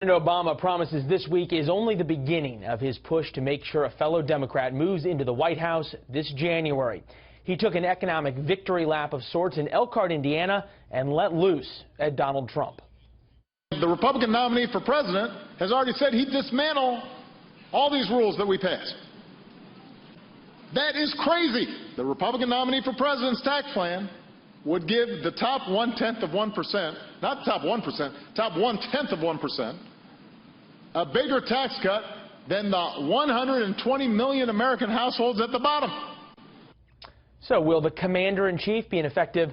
President Obama promises this week is only the beginning of his push to make sure a fellow Democrat moves into the White House this January. He took an economic victory lap of sorts in Elkhart, Indiana, and let loose at Donald Trump. The Republican nominee for president has already said he'd dismantle all these rules that we passed. That is crazy. The Republican nominee for president's tax plan would give the top 1/10 of 1%, not the top 1%, top 1/10 of 1%, a bigger tax cut than the 120 million American households at the bottom. So will the commander-in-chief be an effective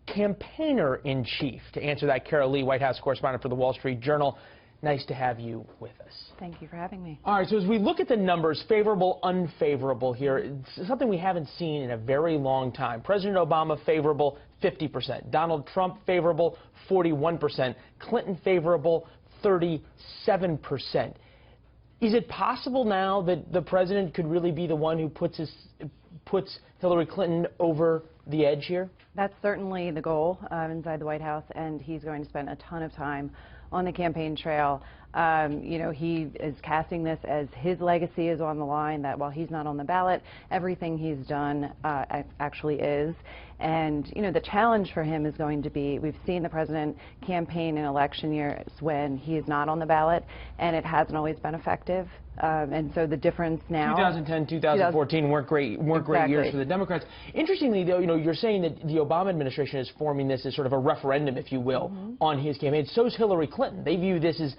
campaigner-in-chief? To answer that, Carol Lee, White House correspondent for the Wall Street Journal. Nice to have you with us. Thank you for having me. All right, so as we look at the numbers, favorable, unfavorable here, it's something we haven't seen in a very long time. President Obama favorable, 50%. Donald Trump favorable, 41%. Clinton favorable, 37%. Is it possible now that the president could really be the one who puts Hillary Clinton over the edge here? That's certainly the goal inside the White House, and he's going to spend a ton of time on the campaign trail. You know, he is casting this as his legacy is on the line, that while he's not on the ballot, everything he's done actually is. And, you know, the challenge for him is going to be, we've seen the president campaign in election years when he is not on the ballot, and it hasn't always been effective. And so the difference now... 2010, 2014 weren't great years for the Democrats. Interestingly, though, you know, you're saying that the Obama administration is forming this as sort of a referendum, if you will, on his campaign. So is Hillary Clinton. They view this as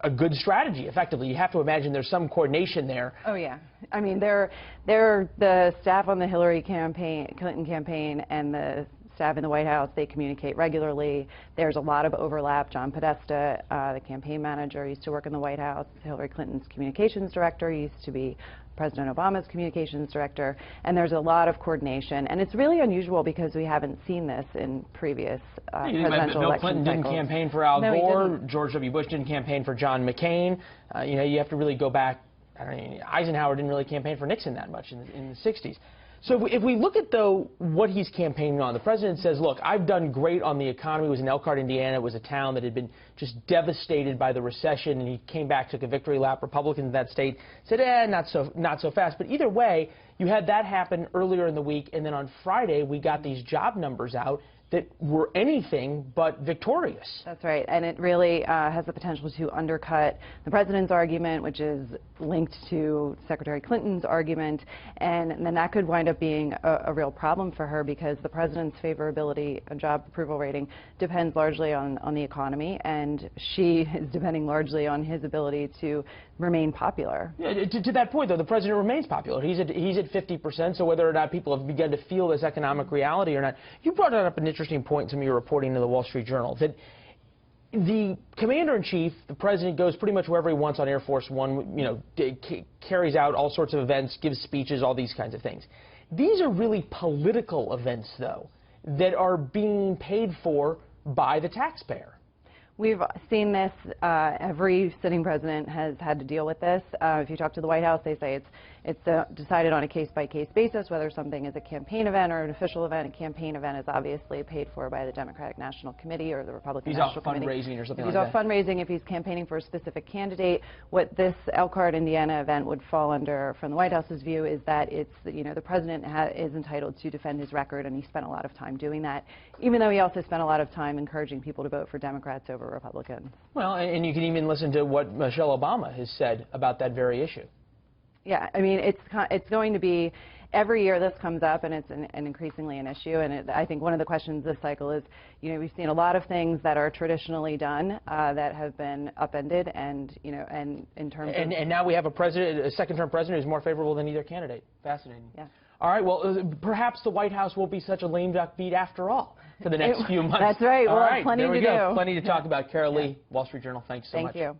a good strategy, effectively. You have to imagine there's some coordination there. Oh, yeah. I mean, they're the staff on the Hillary Clinton campaign and the staff in the White House, they communicate regularly. There's a lot of overlap. John Podesta, the campaign manager, used to work in the White House. Hillary Clinton's communications director used to be President Obama's communications director. And there's a lot of coordination. And it's really unusual because we haven't seen this in previous presidential Bill election Clinton didn't cycles. campaign for Al No, Gore. George W. Bush didn't campaign for John McCain. You know, you have to really go back. I mean, Eisenhower didn't really campaign for Nixon that much in the 60s. So if we look at, though, what he's campaigning on, the president says, look, I've done great on the economy. It was in Elkhart, Indiana. It was a town that had been just devastated by the recession, and he came back, took a victory lap. Republicans in that state said, not so fast. But either way, you had that happen earlier in the week, and then on Friday we got these job numbers out that were anything but victorious. That's right, and it really has the potential to undercut the president's argument, which is linked to Secretary Clinton's argument, and then that could wind up being a real problem for her because the president's favorability and job approval rating depends largely on the economy, and she is depending largely on his ability to remain popular. Yeah, to that point, though, the president remains popular. He's at 50%, so whether or not people have begun to feel this economic reality or not. You brought up an interesting point in some of your reporting in the Wall Street Journal, that the commander-in-chief, the president, goes pretty much wherever he wants on Air Force One, you know, carries out all sorts of events, gives speeches, all these kinds of things. These are really political events, though, that are being paid for by the taxpayer. We've seen this. Every sitting president has had to deal with this. If you talk to the White House, they say it's decided on a case-by-case basis whether something is a campaign event or an official event. A campaign event is obviously paid for by the Democratic National Committee or the Republican National Committee. He's out fundraising or something like that. He's out fundraising if he's campaigning for a specific candidate. What this Elkhart, Indiana event would fall under, from the White House's view, is that it's, you know, the president is entitled to defend his record, and he spent a lot of time doing that, even though he also spent a lot of time encouraging people to vote for Democrats over Republicans. Well, and you can even listen to what Michelle Obama has said about that very issue. Yeah, I mean, it's going to be, every year this comes up, and it's an increasingly an issue. And I think one of the questions this cycle is, you know, we've seen a lot of things that are traditionally done that have been upended, and, you know, and in terms of... And now we have a second-term president who's more favorable than either candidate. Fascinating. Yeah. All right, well, perhaps the White House won't be such a lame duck beat after all for the next few months. That's right. We'll have plenty to do. Plenty to talk about. Carol Lee, Wall Street Journal, thanks so much. Thank you.